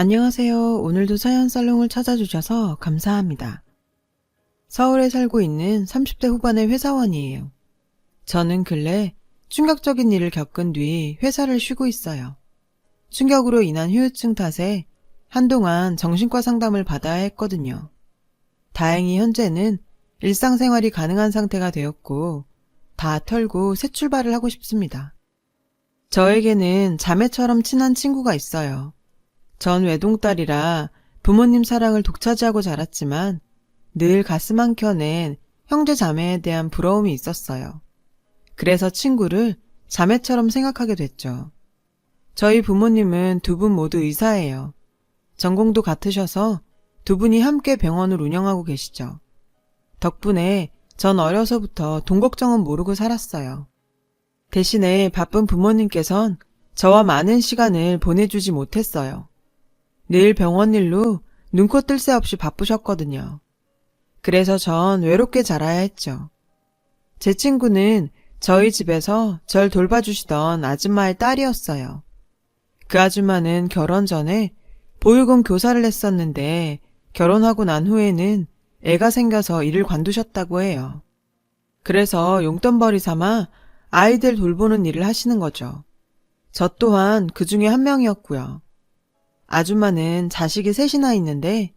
안녕하세요. 오늘도 사연 살롱을 찾아주셔서 감사합니다. 서울에 살고 있는 30대 후반의 회사원이에요. 저는 근래 충격적인 일을 겪은 뒤 회사를 쉬고 있어요. 충격으로 인한 후유증 탓에 한동안 정신과 상담을 받아야 했거든요. 다행히 현재는 일상생활이 가능한 상태가 되었고 다 털고 새 출발을 하고 싶습니다. 저에게는 자매처럼 친한 친구가 있어요. 전 외동딸이라 부모님 사랑을 독차지하고 자랐지만 늘 가슴 한켠엔 형제 자매에 대한 부러움이 있었어요. 그래서 친구를 자매처럼 생각하게 됐죠. 저희 부모님은 두 분 모두 의사예요. 전공도 같으셔서 두 분이 함께 병원을 운영하고 계시죠. 덕분에 전 어려서부터 돈 걱정은 모르고 살았어요. 대신에 바쁜 부모님께선 저와 많은 시간을 보내주지 못했어요. 늘 병원 일로 눈코 뜰 새 없이 바쁘셨거든요. 그래서 전 외롭게 자라야 했죠. 제 친구는 저희 집에서 절 돌봐주시던 아줌마의 딸이었어요. 그 아줌마는 결혼 전에 보육원 교사를 했었는데 결혼하고 난 후에는 애가 생겨서 일을 관두셨다고 해요. 그래서 용돈벌이 삼아 아이들 돌보는 일을 하시는 거죠. 저 또한 그 중에 한 명이었고요. 아줌마는 자식이 셋이나 있는데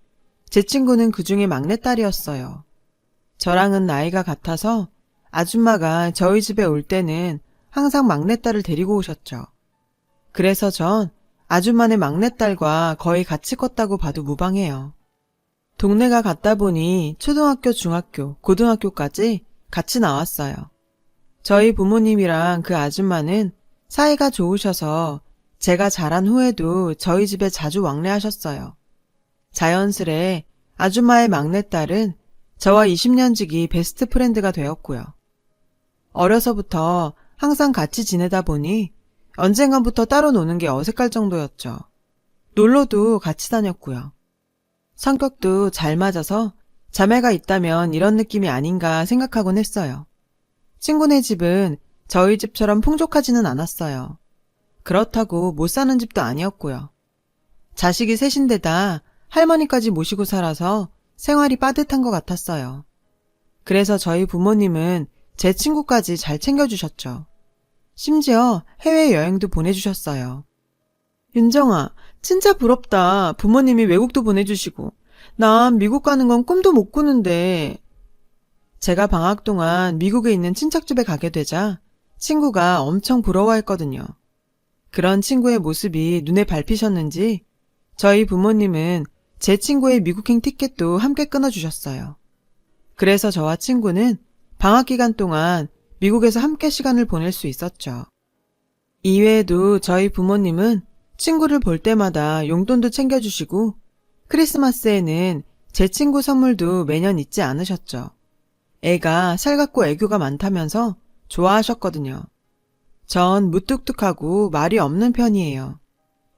제 친구는 그 중에 막내딸이었어요. 저랑은 나이가 같아서 아줌마가 저희 집에 올 때는 항상 막내딸을 데리고 오셨죠. 그래서 전 아줌마네 막내딸과 거의 같이 컸다고 봐도 무방해요. 동네가 같다 보니 초등학교, 중학교, 고등학교까지 같이 나왔어요. 저희 부모님이랑 그 아줌마는 사이가 좋으셔서 제가 자란 후에도 저희 집에 자주 왕래하셨어요. 자연스레 아줌마의 막내딸은 저와 20년 지기 베스트 프렌드가 되었고요. 어려서부터 항상 같이 지내다 보니 언젠가부터 따로 노는 게 어색할 정도였죠. 놀러도 같이 다녔고요. 성격도 잘 맞아서 자매가 있다면 이런 느낌이 아닌가 생각하곤 했어요. 친구네 집은 저희 집처럼 풍족하지는 않았어요. 그렇다고 못 사는 집도 아니었고요. 자식이 셋인데다 할머니까지 모시고 살아서 생활이 빠듯한 것 같았어요. 그래서 저희 부모님은 제 친구까지 잘 챙겨주셨죠. 심지어 해외여행도 보내주셨어요. 윤정아, 진짜 부럽다. 부모님이 외국도 보내주시고. 난 미국 가는 건 꿈도 못 꾸는데. 제가 방학 동안 미국에 있는 친척집에 가게 되자 친구가 엄청 부러워했거든요. 그런 친구의 모습이 눈에 밟히셨는지 저희 부모님은 제 친구의 미국행 티켓도 함께 끊어주셨어요. 그래서 저와 친구는 방학 기간 동안 미국에서 함께 시간을 보낼 수 있었죠. 이외에도 저희 부모님은 친구를 볼 때마다 용돈도 챙겨주시고 크리스마스에는 제 친구 선물도 매년 잊지 않으셨죠. 애가 살갑고 애교가 많다면서 좋아하셨거든요. 전 무뚝뚝하고 말이 없는 편이에요.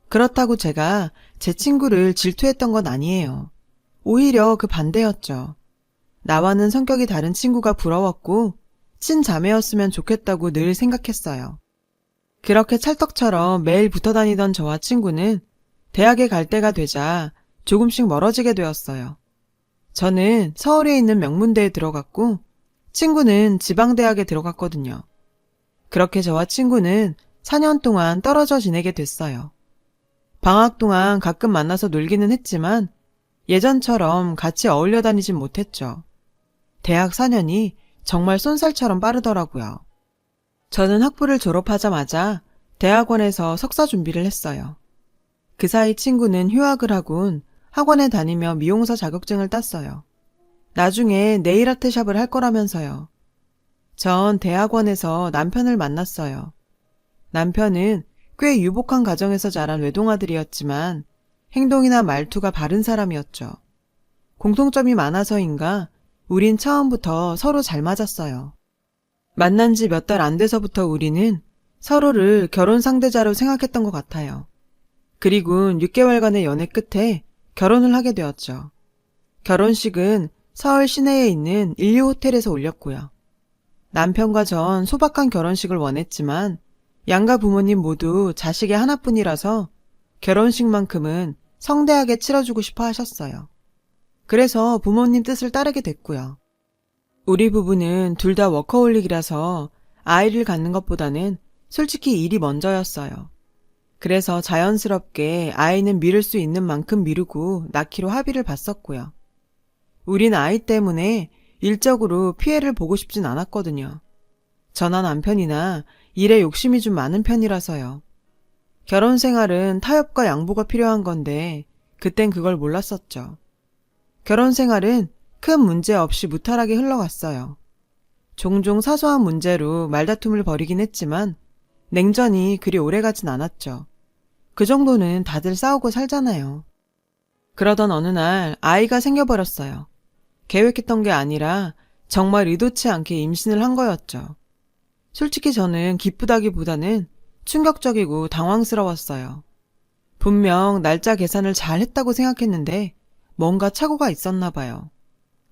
그렇다고 제가 제 친구를 질투했던 건 아니에요. 오히려 그 반대였죠. 나와는 성격이 다른 친구가 부러웠고 친자매였으면 좋겠다고 늘 생각했어요. 그렇게 찰떡처럼 매일 붙어 다니던 저와 친구는 대학에 갈 때가 되자 조금씩 멀어지게 되었어요. 저는 서울에 있는 명문대에 들어갔고 친구는 지방대학에 들어갔거든요. 그렇게 저와 친구는 4년 동안 떨어져 지내게 됐어요. 방학 동안 가끔 만나서 놀기는 했지만 예전처럼 같이 어울려 다니진 못했죠. 대학 4년이 정말 쏜살처럼 빠르더라고요. 저는 학부를 졸업하자마자 대학원에서 석사 준비를 했어요. 그 사이 친구는 휴학을 하곤 학원에 다니며 미용사 자격증을 땄어요. 나중에 네일아트샵을 할 거라면서요. 전 대학원에서 남편을 만났어요. 남편은 꽤 유복한 가정에서 자란 외동아들이었지만 행동이나 말투가 바른 사람이었죠. 공통점이 많아서인가 우린 처음부터 서로 잘 맞았어요. 만난 지 몇 달 안 돼서부터 우리는 서로를 결혼 상대자로 생각했던 것 같아요. 그리고 6개월간의 연애 끝에 결혼을 하게 되었죠. 결혼식은 서울 시내에 있는 인류 호텔에서 올렸고요. 남편과 전 소박한 결혼식을 원했지만 양가 부모님 모두 자식의 하나뿐이라서 결혼식만큼은 성대하게 치러주고 싶어 하셨어요. 그래서 부모님 뜻을 따르게 됐고요. 우리 부부는 둘 다 워커홀릭이라서 아이를 갖는 것보다는 솔직히 일이 먼저였어요. 그래서 자연스럽게 아이는 미룰 수 있는 만큼 미루고 낳기로 합의를 봤었고요. 우린 아이 때문에 일적으로 피해를 보고 싶진 않았거든요. 저나 남편이나 일에 욕심이 좀 많은 편이라서요. 결혼 생활은 타협과 양보가 필요한 건데 그땐 그걸 몰랐었죠. 결혼 생활은 큰 문제 없이 무탈하게 흘러갔어요. 종종 사소한 문제로 말다툼을 벌이긴 했지만 냉전이 그리 오래가진 않았죠. 그 정도는 다들 싸우고 살잖아요. 그러던 어느 날 아이가 생겨버렸어요. 계획했던 게 아니라 정말 의도치 않게 임신을 한 거였죠. 솔직히 저는 기쁘다기보다는 충격적이고 당황스러웠어요. 분명 날짜 계산을 잘 했다고 생각했는데 뭔가 착오가 있었나 봐요.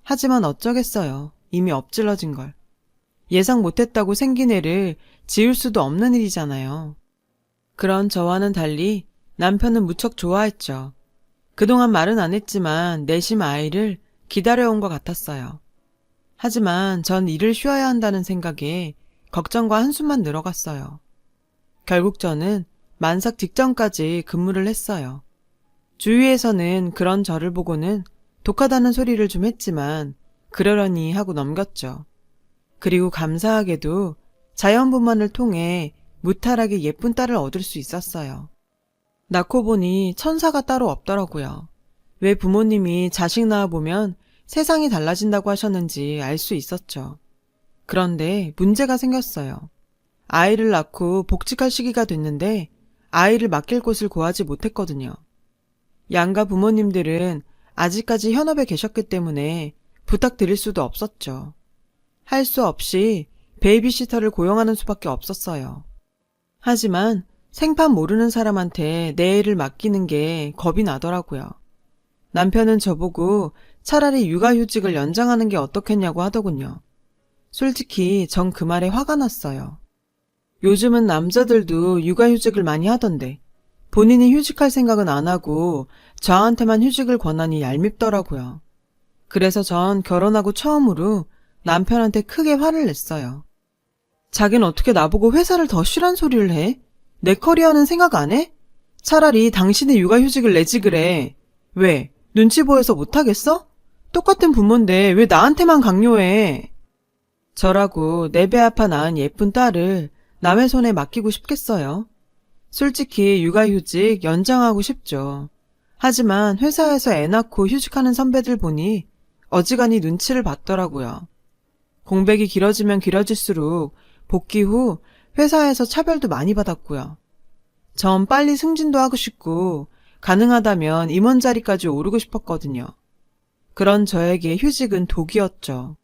하지만 어쩌겠어요. 이미 엎질러진 걸. 예상 못했다고 생긴 애를 지울 수도 없는 일이잖아요. 그런 저와는 달리 남편은 무척 좋아했죠. 그동안 말은 안 했지만 내심 아이를 기다려온 것 같았어요. 하지만 전 일을 쉬어야 한다는 생각에 걱정과 한숨만 늘어갔어요. 결국 저는 만삭 직전까지 근무를 했어요. 주위에서는 그런 저를 보고는 독하다는 소리를 좀 했지만 그러려니 하고 넘겼죠. 그리고 감사하게도 자연분만을 통해 무탈하게 예쁜 딸을 얻을 수 있었어요. 낳고 보니 천사가 따로 없더라고요. 왜 부모님이 자식 낳아보면 세상이 달라진다고 하셨는지 알 수 있었죠. 그런데 문제가 생겼어요. 아이를 낳고 복직할 시기가 됐는데 아이를 맡길 곳을 구하지 못했거든요. 양가 부모님들은 아직까지 현업에 계셨기 때문에 부탁드릴 수도 없었죠. 할 수 없이 베이비시터를 고용하는 수밖에 없었어요. 하지만 생판 모르는 사람한테 내 애를 맡기는 게 겁이 나더라고요. 남편은 저보고 차라리 육아휴직을 연장하는 게 어떻겠냐고 하더군요. 솔직히 전 그 말에 화가 났어요. 요즘은 남자들도 육아휴직을 많이 하던데 본인이 휴직할 생각은 안 하고 저한테만 휴직을 권하니 얄밉더라고요. 그래서 전 결혼하고 처음으로 남편한테 크게 화를 냈어요. 자긴 어떻게 나보고 회사를 더 쉬란 소리를 해? 내 커리어는 생각 안 해? 차라리 당신이 육아휴직을 내지 그래. 왜? 눈치 보여서 못하겠어? 똑같은 부모인데 왜 나한테만 강요해? 저라고 내 배 아파 낳은 예쁜 딸을 남의 손에 맡기고 싶겠어요? 솔직히 육아휴직 연장하고 싶죠. 하지만 회사에서 애 낳고 휴직하는 선배들 보니 어지간히 눈치를 봤더라고요. 공백이 길어지면 길어질수록 복귀 후 회사에서 차별도 많이 받았고요. 전 빨리 승진도 하고 싶고 가능하다면 임원 자리까지 오르고 싶었거든요. 그런 저에게 휴직은 독이었죠.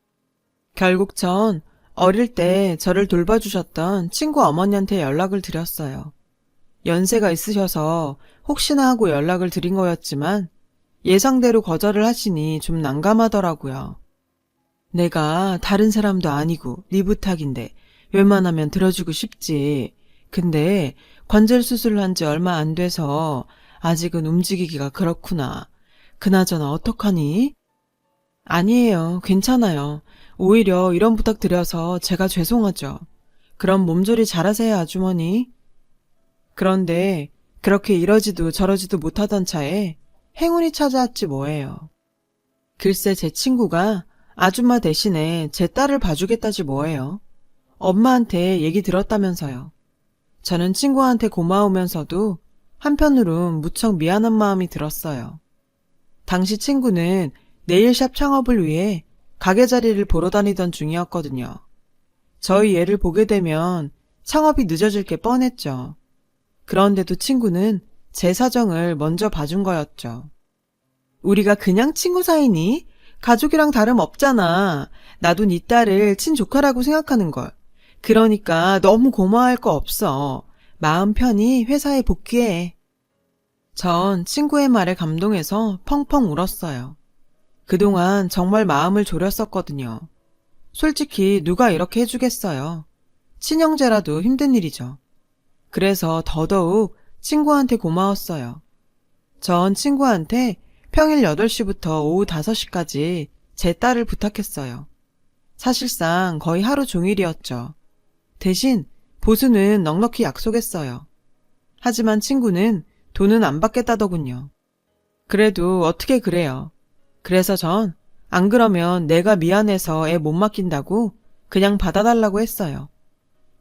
결국 전 어릴 때 저를 돌봐주셨던 친구 어머니한테 연락을 드렸어요. 연세가 있으셔서 혹시나 하고 연락을 드린 거였지만 예상대로 거절을 하시니 좀 난감하더라고요. 내가 다른 사람도 아니고 네 부탁인데 웬만하면 들어주고 싶지. 근데 관절 수술을 한 지 얼마 안 돼서 아직은 움직이기가 그렇구나. 그나저나 어떡하니? 아니에요. 괜찮아요. 오히려 이런 부탁 드려서 제가 죄송하죠. 그럼 몸조리 잘하세요, 아주머니. 그런데 그렇게 이러지도 저러지도 못하던 차에 행운이 찾아왔지 뭐예요. 글쎄 제 친구가 아줌마 대신에 제 딸을 봐주겠다지 뭐예요. 엄마한테 얘기 들었다면서요. 저는 친구한테 고마우면서도 한편으론 무척 미안한 마음이 들었어요. 당시 친구는 네일샵 창업을 위해 가게 자리를 보러 다니던 중이었거든요. 저희 애를 보게 되면 창업이 늦어질 게 뻔했죠. 그런데도 친구는 제 사정을 먼저 봐준 거였죠. 우리가 그냥 친구 사이니? 가족이랑 다름없잖아. 나도 네 딸을 친조카라고 생각하는걸. 그러니까 너무 고마워할 거 없어. 마음 편히 회사에 복귀해. 전 친구의 말에 감동해서 펑펑 울었어요. 그동안 정말 마음을 졸였었거든요. 솔직히 누가 이렇게 해주겠어요. 친형제라도 힘든 일이죠. 그래서 더더욱 친구한테 고마웠어요. 전 친구한테 평일 8시부터 오후 5시까지 제 딸을 부탁했어요. 사실상 거의 하루 종일이었죠. 대신 보수는 넉넉히 약속했어요. 하지만 친구는 돈은 안 받겠다더군요. 그래도 어떻게 그래요. 그래서 전 안 그러면 내가 미안해서 애 못 맡긴다고 그냥 받아달라고 했어요.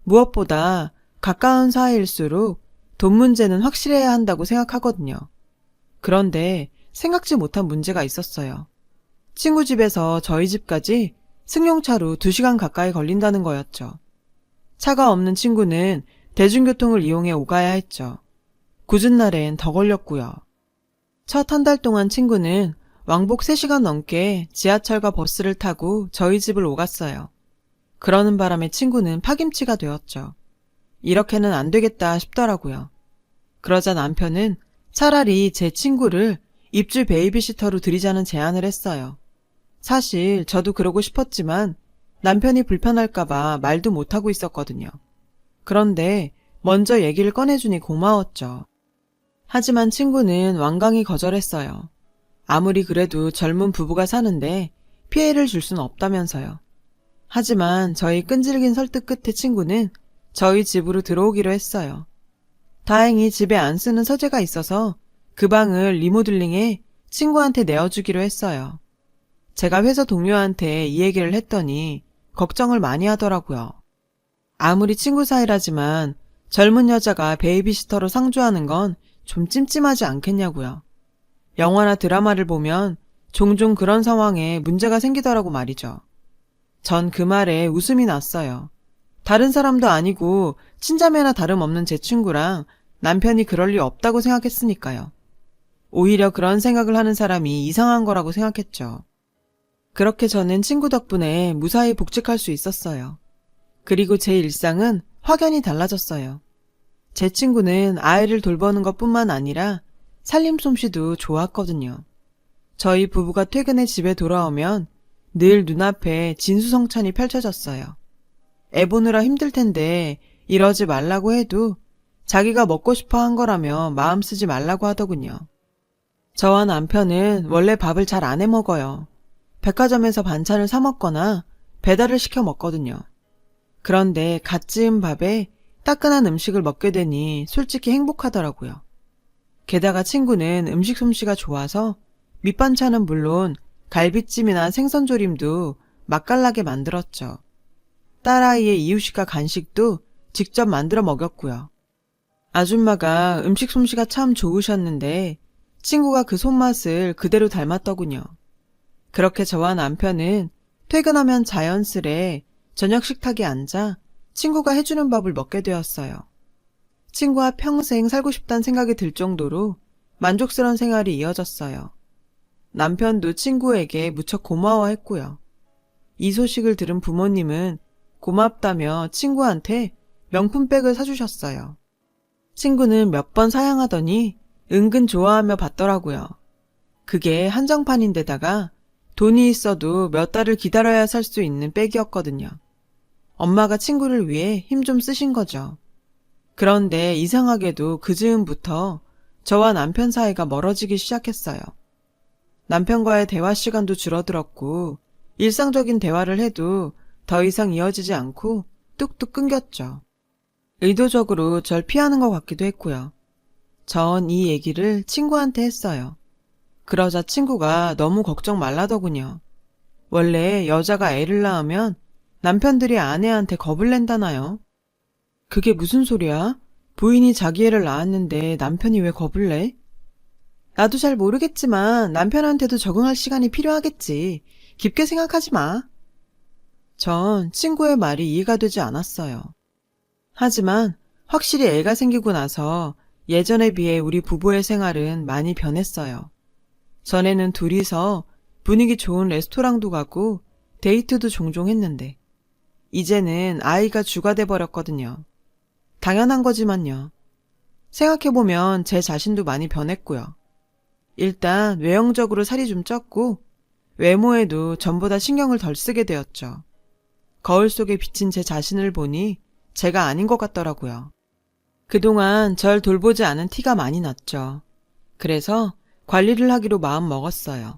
무엇보다 가까운 사이일수록 돈 문제는 확실해야 한다고 생각하거든요. 그런데 생각지 못한 문제가 있었어요. 친구 집에서 저희 집까지 승용차로 2시간 가까이 걸린다는 거였죠. 차가 없는 친구는 대중교통을 이용해 오가야 했죠. 굳은 날엔 더 걸렸고요. 첫 한 달 동안 친구는 왕복 3시간 넘게 지하철과 버스를 타고 저희 집을 오갔어요. 그러는 바람에 친구는 파김치가 되었죠. 이렇게는 안 되겠다 싶더라고요. 그러자 남편은 차라리 제 친구를 입주 베이비시터로 들이자는 제안을 했어요. 사실 저도 그러고 싶었지만 남편이 불편할까봐 말도 못하고 있었거든요. 그런데 먼저 얘기를 꺼내주니 고마웠죠. 하지만 친구는 완강히 거절했어요. 아무리 그래도 젊은 부부가 사는데 피해를 줄 수는 없다면서요. 하지만 저희 끈질긴 설득 끝에 친구는 저희 집으로 들어오기로 했어요. 다행히 집에 안 쓰는 서재가 있어서 그 방을 리모델링해 친구한테 내어주기로 했어요. 제가 회사 동료한테 이 얘기를 했더니 걱정을 많이 하더라고요. 아무리 친구 사이라지만 젊은 여자가 베이비시터로 상주하는 건 좀 찜찜하지 않겠냐고요. 영화나 드라마를 보면 종종 그런 상황에 문제가 생기더라고 말이죠. 전 그 말에 웃음이 났어요. 다른 사람도 아니고 친자매나 다름없는 제 친구랑 남편이 그럴 리 없다고 생각했으니까요. 오히려 그런 생각을 하는 사람이 이상한 거라고 생각했죠. 그렇게 저는 친구 덕분에 무사히 복직할 수 있었어요. 그리고 제 일상은 확연히 달라졌어요. 제 친구는 아이를 돌보는 것뿐만 아니라 살림 솜씨도 좋았거든요. 저희 부부가 퇴근해 집에 돌아오면 늘 눈앞에 진수성찬이 펼쳐졌어요. 애 보느라 힘들 텐데 이러지 말라고 해도 자기가 먹고 싶어 한 거라며 마음 쓰지 말라고 하더군요. 저와 남편은 원래 밥을 잘 안 해 먹어요. 백화점에서 반찬을 사 먹거나 배달을 시켜 먹거든요. 그런데 갓 지은 밥에 따끈한 음식을 먹게 되니 솔직히 행복하더라고요. 게다가 친구는 음식 솜씨가 좋아서 밑반찬은 물론 갈비찜이나 생선조림도 맛깔나게 만들었죠. 딸아이의 이유식과 간식도 직접 만들어 먹였고요. 아줌마가 음식 솜씨가 참 좋으셨는데 친구가 그 손맛을 그대로 닮았더군요. 그렇게 저와 남편은 퇴근하면 자연스레 저녁 식탁에 앉아 친구가 해주는 밥을 먹게 되었어요. 친구와 평생 살고 싶다는 생각이 들 정도로 만족스러운 생활이 이어졌어요. 남편도 친구에게 무척 고마워했고요. 이 소식을 들은 부모님은 고맙다며 친구한테 명품백을 사주셨어요. 친구는 몇 번 사양하더니 은근 좋아하며 받더라고요. 그게 한정판인데다가 돈이 있어도 몇 달을 기다려야 살 수 있는 백이었거든요. 엄마가 친구를 위해 힘 좀 쓰신 거죠. 그런데 이상하게도 그 즈음부터 저와 남편 사이가 멀어지기 시작했어요. 남편과의 대화 시간도 줄어들었고 일상적인 대화를 해도 더 이상 이어지지 않고 뚝뚝 끊겼죠. 의도적으로 절 피하는 것 같기도 했고요. 전 이 얘기를 친구한테 했어요. 그러자 친구가 너무 걱정 말라더군요. 원래 여자가 애를 낳으면 남편들이 아내한테 겁을 낸다나요? 그게 무슨 소리야? 부인이 자기 애를 낳았는데 남편이 왜 겁을 내? 나도 잘 모르겠지만 남편한테도 적응할 시간이 필요하겠지. 깊게 생각하지 마. 전 친구의 말이 이해가 되지 않았어요. 하지만 확실히 애가 생기고 나서 예전에 비해 우리 부부의 생활은 많이 변했어요. 전에는 둘이서 분위기 좋은 레스토랑도 가고 데이트도 종종 했는데 이제는 아이가 주가 돼버렸거든요. 당연한 거지만요. 생각해보면 제 자신도 많이 변했고요. 일단 외형적으로 살이 좀 쪘고 외모에도 전보다 신경을 덜 쓰게 되었죠. 거울 속에 비친 제 자신을 보니 제가 아닌 것 같더라고요. 그동안 절 돌보지 않은 티가 많이 났죠. 그래서 관리를 하기로 마음 먹었어요.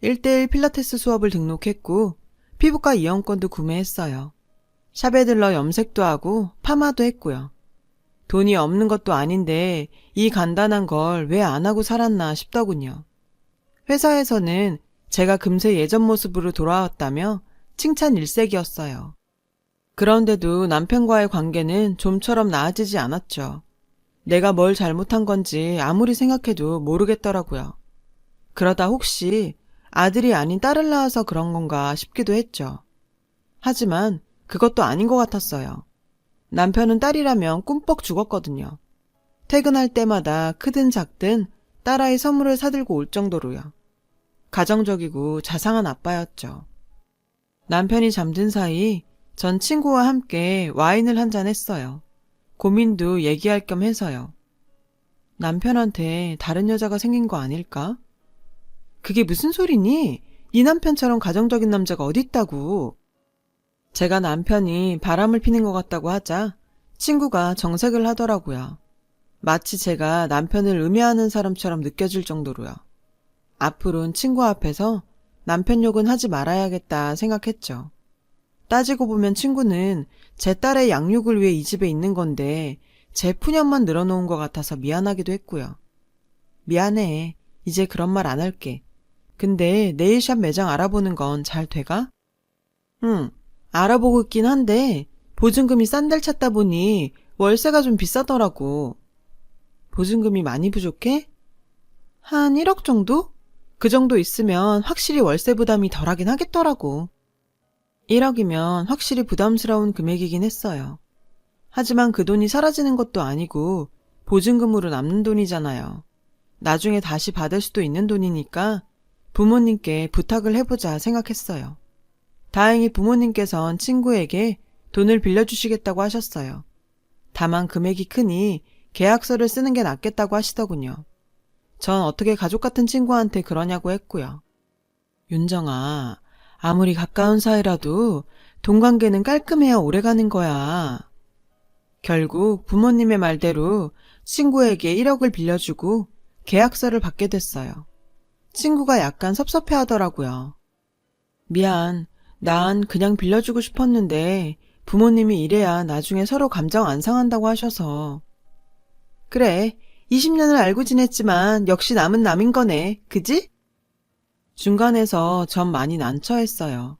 1대1 필라테스 수업을 등록했고 피부과 이용권도 구매했어요. 샵에 들러 염색도 하고 파마도 했고요. 돈이 없는 것도 아닌데 이 간단한 걸 왜 안 하고 살았나 싶더군요. 회사에서는 제가 금세 예전 모습으로 돌아왔다며 칭찬 일색이었어요. 그런데도 남편과의 관계는 좀처럼 나아지지 않았죠. 내가 뭘 잘못한 건지 아무리 생각해도 모르겠더라고요. 그러다 혹시 아들이 아닌 딸을 낳아서 그런 건가 싶기도 했죠. 하지만 그것도 아닌 것 같았어요. 남편은 딸이라면 꿈뻑 죽었거든요. 퇴근할 때마다 크든 작든 딸아이 선물을 사들고 올 정도로요. 가정적이고 자상한 아빠였죠. 남편이 잠든 사이 전 친구와 함께 와인을 한잔 했어요. 고민도 얘기할 겸 해서요. 남편한테 다른 여자가 생긴 거 아닐까? 그게 무슨 소리니? 네 남편처럼 가정적인 남자가 어딨다고. 제가 남편이 바람을 피는 것 같다고 하자 친구가 정색을 하더라고요. 마치 제가 남편을 음해하는 사람처럼 느껴질 정도로요. 앞으로는 친구 앞에서 남편 욕은 하지 말아야겠다 생각했죠. 따지고 보면 친구는 제 딸의 양육을 위해 이 집에 있는 건데 제 푸념만 늘어놓은 것 같아서 미안하기도 했고요. 미안해. 이제 그런 말 안 할게. 근데 네일샵 매장 알아보는 건 잘 돼가? 응, 알아보고 있긴 한데 보증금이 싼 데를 찾다 보니 월세가 좀 비싸더라고. 보증금이 많이 부족해? 한 1억 정도? 그 정도 있으면 확실히 월세 부담이 덜하긴 하겠더라고. 1억이면 확실히 부담스러운 금액이긴 했어요. 하지만 그 돈이 사라지는 것도 아니고 보증금으로 남는 돈이잖아요. 나중에 다시 받을 수도 있는 돈이니까 부모님께 부탁을 해보자 생각했어요. 다행히 부모님께선 친구에게 돈을 빌려주시겠다고 하셨어요. 다만 금액이 크니 계약서를 쓰는 게 낫겠다고 하시더군요. 전 어떻게 가족 같은 친구한테 그러냐고 했고요. 윤정아, 아무리 가까운 사이라도 돈 관계는 깔끔해야 오래가는 거야. 결국 부모님의 말대로 친구에게 1억을 빌려주고 계약서를 받게 됐어요. 친구가 약간 섭섭해 하더라고요. 미안, 난 그냥 빌려주고 싶었는데 부모님이 이래야 나중에 서로 감정 안 상한다고 하셔서. 그래, 20년을 알고 지냈지만 역시 남은 남인 거네, 그지? 중간에서 전 많이 난처했어요.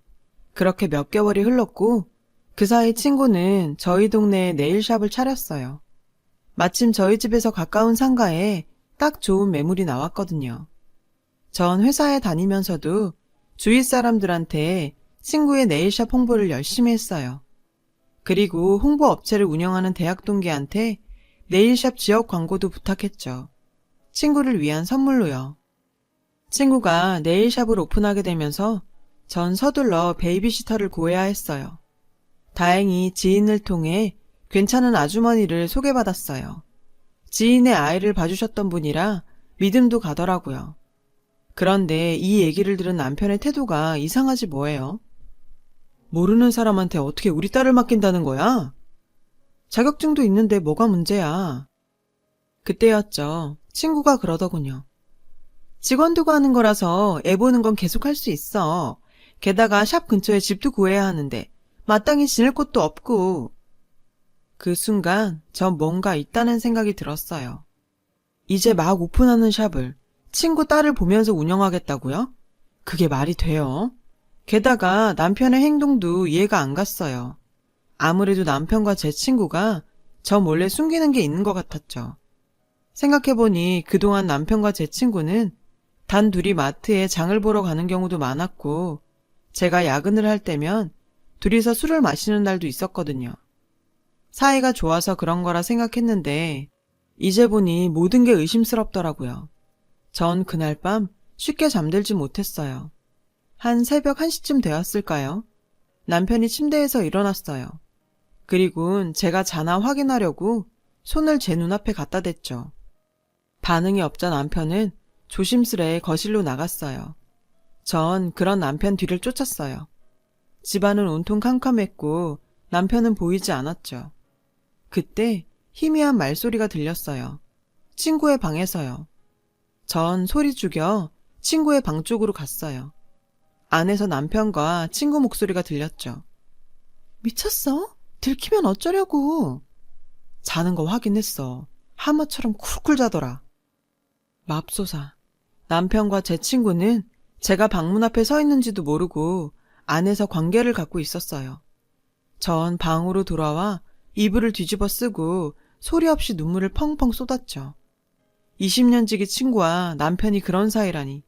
그렇게 몇 개월이 흘렀고 그 사이 친구는 저희 동네에 네일샵을 차렸어요. 마침 저희 집에서 가까운 상가에 딱 좋은 매물이 나왔거든요. 전 회사에 다니면서도 주위 사람들한테 친구의 네일샵 홍보를 열심히 했어요. 그리고 홍보 업체를 운영하는 대학 동기한테 네일샵 지역 광고도 부탁했죠. 친구를 위한 선물로요. 친구가 네일샵을 오픈하게 되면서 전 서둘러 베이비시터를 구해야 했어요. 다행히 지인을 통해 괜찮은 아주머니를 소개받았어요. 지인의 아이를 봐주셨던 분이라 믿음도 가더라고요. 그런데 이 얘기를 들은 남편의 태도가 이상하지 뭐예요? 모르는 사람한테 어떻게 우리 딸을 맡긴다는 거야? 자격증도 있는데 뭐가 문제야? 그때였죠. 친구가 그러더군요. 직원 두고 하는 거라서 애 보는 건 계속 할 수 있어. 게다가 샵 근처에 집도 구해야 하는데 마땅히 지낼 곳도 없고. 그 순간 전 뭔가 있다는 생각이 들었어요. 이제 막 오픈하는 샵을 친구 딸을 보면서 운영하겠다고요? 그게 말이 돼요? 게다가 남편의 행동도 이해가 안 갔어요. 아무래도 남편과 제 친구가 저 몰래 숨기는 게 있는 것 같았죠. 생각해보니 그동안 남편과 제 친구는 단 둘이 마트에 장을 보러 가는 경우도 많았고 제가 야근을 할 때면 둘이서 술을 마시는 날도 있었거든요. 사이가 좋아서 그런 거라 생각했는데 이제 보니 모든 게 의심스럽더라고요. 전 그날 밤 쉽게 잠들지 못했어요. 한 새벽 1시쯤 되었을까요? 남편이 침대에서 일어났어요. 그리고는 제가 자나 확인하려고 손을 제 눈앞에 갖다 댔죠. 반응이 없자 남편은 조심스레 거실로 나갔어요. 전 그런 남편 뒤를 쫓았어요. 집안은 온통 캄캄했고 남편은 보이지 않았죠. 그때 희미한 말소리가 들렸어요. 친구의 방에서요. 전 소리 죽여 친구의 방 쪽으로 갔어요. 안에서 남편과 친구 목소리가 들렸죠. 미쳤어? 들키면 어쩌려고? 자는 거 확인했어. 하마처럼 쿨쿨 자더라. 맙소사. 남편과 제 친구는 제가 방문 앞에 서 있는지도 모르고 안에서 관계를 갖고 있었어요. 전 방으로 돌아와 이불을 뒤집어 쓰고 소리 없이 눈물을 펑펑 쏟았죠. 20년 지기 친구와 남편이 그런 사이라니.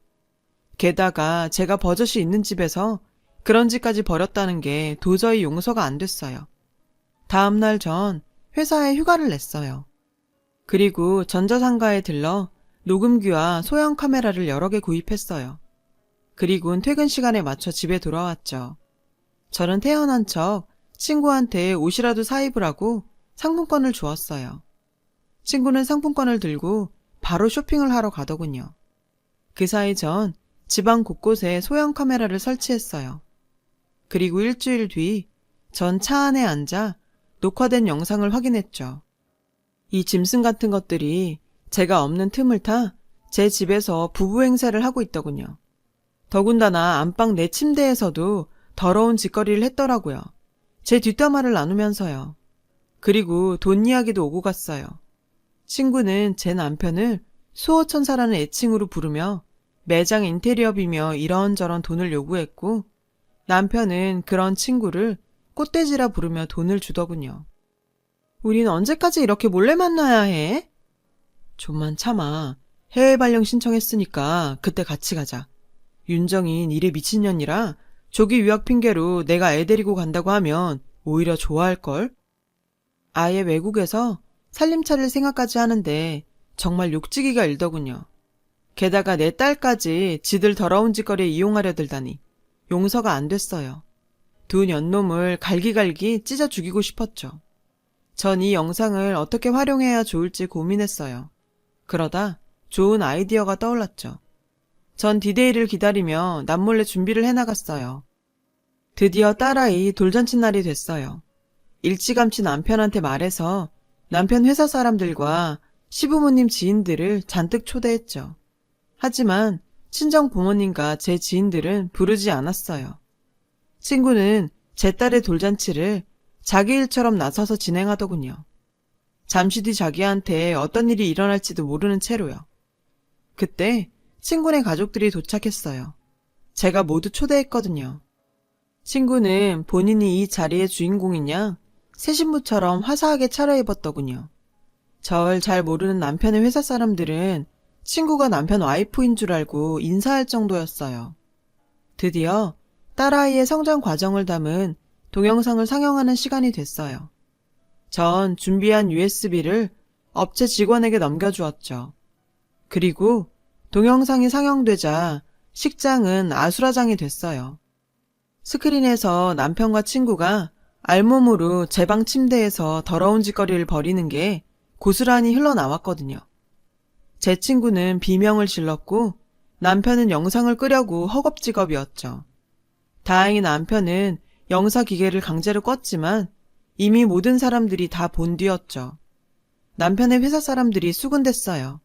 게다가 제가 버젓이 있는 집에서 그런 짓까지 벌였다는 게 도저히 용서가 안 됐어요. 다음날 전 회사에 휴가를 냈어요. 그리고 전자상가에 들러 녹음기와 소형 카메라를 여러 개 구입했어요. 그리고는 퇴근 시간에 맞춰 집에 돌아왔죠. 저는 태어난 척 친구한테 옷이라도 사입으라고 상품권을 주었어요. 친구는 상품권을 들고 바로 쇼핑을 하러 가더군요. 그 사이 전 집안 곳곳에 소형 카메라를 설치했어요. 그리고 일주일 뒤 전 차 안에 앉아 녹화된 영상을 확인했죠. 이 짐승 같은 것들이 제가 없는 틈을 타 제 집에서 부부 행세를 하고 있더군요. 더군다나 안방 내 침대에서도 더러운 짓거리를 했더라고요. 제 뒷담화를 나누면서요. 그리고 돈 이야기도 오고 갔어요. 친구는 제 남편을 수호천사라는 애칭으로 부르며 매장 인테리어비며 이런저런 돈을 요구했고 남편은 그런 친구를 꽃돼지라 부르며 돈을 주더군요. 우린 언제까지 이렇게 몰래 만나야 해? 좀만 참아. 해외 발령 신청했으니까 그때 같이 가자. 윤정인 일에 미친년이라 조기 유학 핑계로 내가 애 데리고 간다고 하면 오히려 좋아할걸? 아예 외국에서 살림 차릴 생각까지 하는데 정말 욕지기가 일더군요. 게다가 내 딸까지 지들 더러운 짓거리에 이용하려 들다니 용서가 안 됐어요. 두 년놈을 갈기갈기 찢어 죽이고 싶었죠. 전 이 영상을 어떻게 활용해야 좋을지 고민했어요. 그러다 좋은 아이디어가 떠올랐죠. 전 디데이를 기다리며 남몰래 준비를 해나갔어요. 드디어 딸아이 돌잔치 날이 됐어요. 일찌감치 남편한테 말해서 남편 회사 사람들과 시부모님 지인들을 잔뜩 초대했죠. 하지만 친정 부모님과 제 지인들은 부르지 않았어요. 친구는 제 딸의 돌잔치를 자기 일처럼 나서서 진행하더군요. 잠시 뒤 자기한테 어떤 일이 일어날지도 모르는 채로요. 그때 친구네 가족들이 도착했어요. 제가 모두 초대했거든요. 친구는 본인이 이 자리의 주인공이냐 새 신부처럼 화사하게 차려입었더군요. 절 잘 모르는 남편의 회사 사람들은 친구가 남편 와이프인 줄 알고 인사할 정도였어요. 드디어 딸아이의 성장 과정을 담은 동영상을 상영하는 시간이 됐어요. 전 준비한 USB를 업체 직원에게 넘겨주었죠. 그리고 동영상이 상영되자 식장은 아수라장이 됐어요. 스크린에서 남편과 친구가 알몸으로 제 방 침대에서 더러운 짓거리를 벌이는 게 고스란히 흘러나왔거든요. 제 친구는 비명을 질렀고 남편은 영상을 끄려고 허겁지겁이었죠. 다행히 남편은 영사 기계를 강제로 껐지만 이미 모든 사람들이 다 본 뒤였죠. 남편의 회사 사람들이 수군댔어요.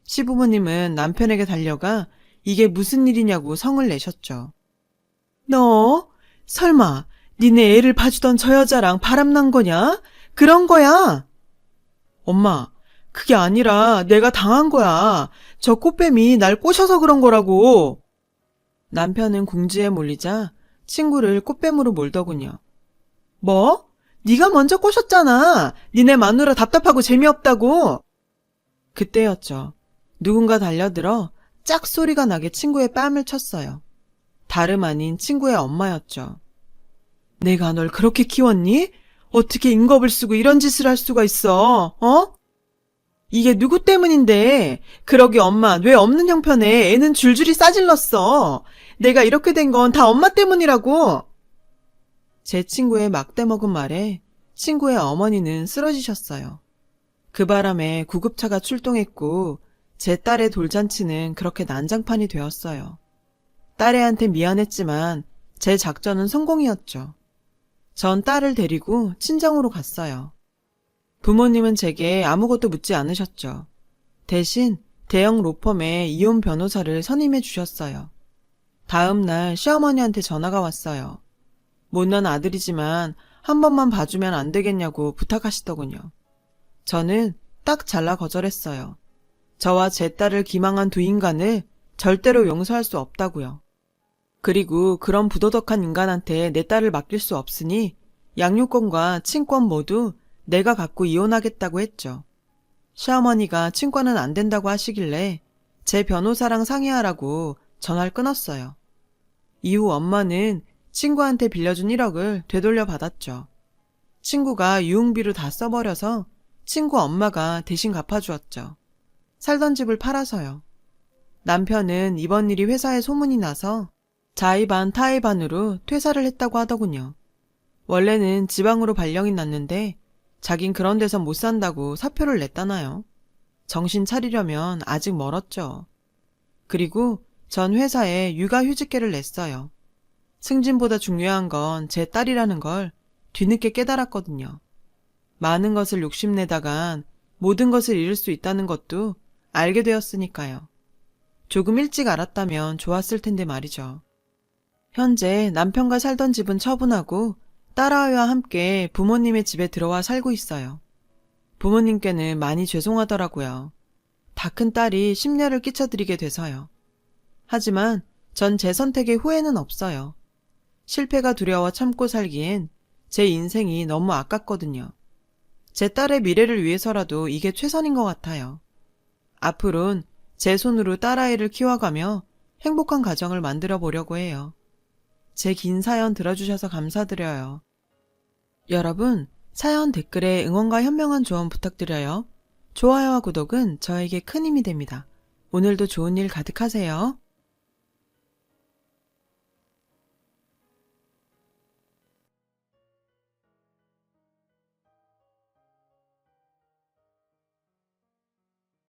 시부모님은 남편에게 달려가 이게 무슨 일이냐고 성을 내셨죠. 너 설마 니네 애를 봐주던 저 여자랑 바람난 거냐? 그런 거야? 엄마, 그게 아니라 내가 당한 거야. 저 꽃뱀이 날 꼬셔서 그런 거라고. 남편은 궁지에 몰리자 친구를 꽃뱀으로 몰더군요. 뭐? 네가 먼저 꼬셨잖아. 니네 마누라 답답하고 재미없다고. 그때였죠. 누군가 달려들어 짝 소리가 나게 친구의 뺨을 쳤어요. 다름 아닌 친구의 엄마였죠. 내가 널 그렇게 키웠니? 어떻게 인겁을 쓰고 이런 짓을 할 수가 있어? 어? 이게 누구 때문인데? 그러게 엄마 왜 없는 형편에 애는 줄줄이 싸질렀어. 내가 이렇게 된 건 다 엄마 때문이라고. 제 친구의 막대먹은 말에 친구의 어머니는 쓰러지셨어요. 그 바람에 구급차가 출동했고 제 딸의 돌잔치는 그렇게 난장판이 되었어요. 딸애한테 미안했지만 제 작전은 성공이었죠. 전 딸을 데리고 친정으로 갔어요. 부모님은 제게 아무것도 묻지 않으셨죠. 대신 대형 로펌에 이혼 변호사를 선임해 주셨어요. 다음 날 시어머니한테 전화가 왔어요. 못난 아들이지만 한 번만 봐주면 안 되겠냐고 부탁하시더군요. 저는 딱 잘라 거절했어요. 저와 제 딸을 기망한 두 인간을 절대로 용서할 수 없다고요. 그리고 그런 부도덕한 인간한테 내 딸을 맡길 수 없으니 양육권과 친권 모두 내가 갖고 이혼하겠다고 했죠. 시어머니가 친권은 안 된다고 하시길래 제 변호사랑 상의하라고 전화를 끊었어요. 이후 엄마는 친구한테 빌려준 1억을 되돌려 받았죠. 친구가 유흥비로 다 써버려서 친구 엄마가 대신 갚아주었죠. 살던 집을 팔아서요. 남편은 이번 일이 회사에 소문이 나서 자의 반 타의 반으로 퇴사를 했다고 하더군요. 원래는 지방으로 발령이 났는데 자긴 그런 데서 못 산다고 사표를 냈다나요. 정신 차리려면 아직 멀었죠. 그리고 전 회사에 육아휴직계를 냈어요. 승진보다 중요한 건 제 딸이라는 걸 뒤늦게 깨달았거든요. 많은 것을 욕심내다간 모든 것을 잃을 수 있다는 것도 알게 되었으니까요. 조금 일찍 알았다면 좋았을 텐데 말이죠. 현재 남편과 살던 집은 처분하고 딸아이와 함께 부모님의 집에 들어와 살고 있어요. 부모님께는 많이 죄송하더라고요. 다 큰 딸이 심려를 끼쳐드리게 돼서요. 하지만 전 제 선택에 후회는 없어요. 실패가 두려워 참고 살기엔 제 인생이 너무 아깝거든요. 제 딸의 미래를 위해서라도 이게 최선인 것 같아요. 앞으론 제 손으로 딸아이를 키워가며 행복한 가정을 만들어 보려고 해요. 제 긴 사연 들어주셔서 감사드려요. 여러분, 사연 댓글에 응원과 현명한 조언 부탁드려요. 좋아요와 구독은 저에게 큰 힘이 됩니다. 오늘도 좋은 일 가득하세요.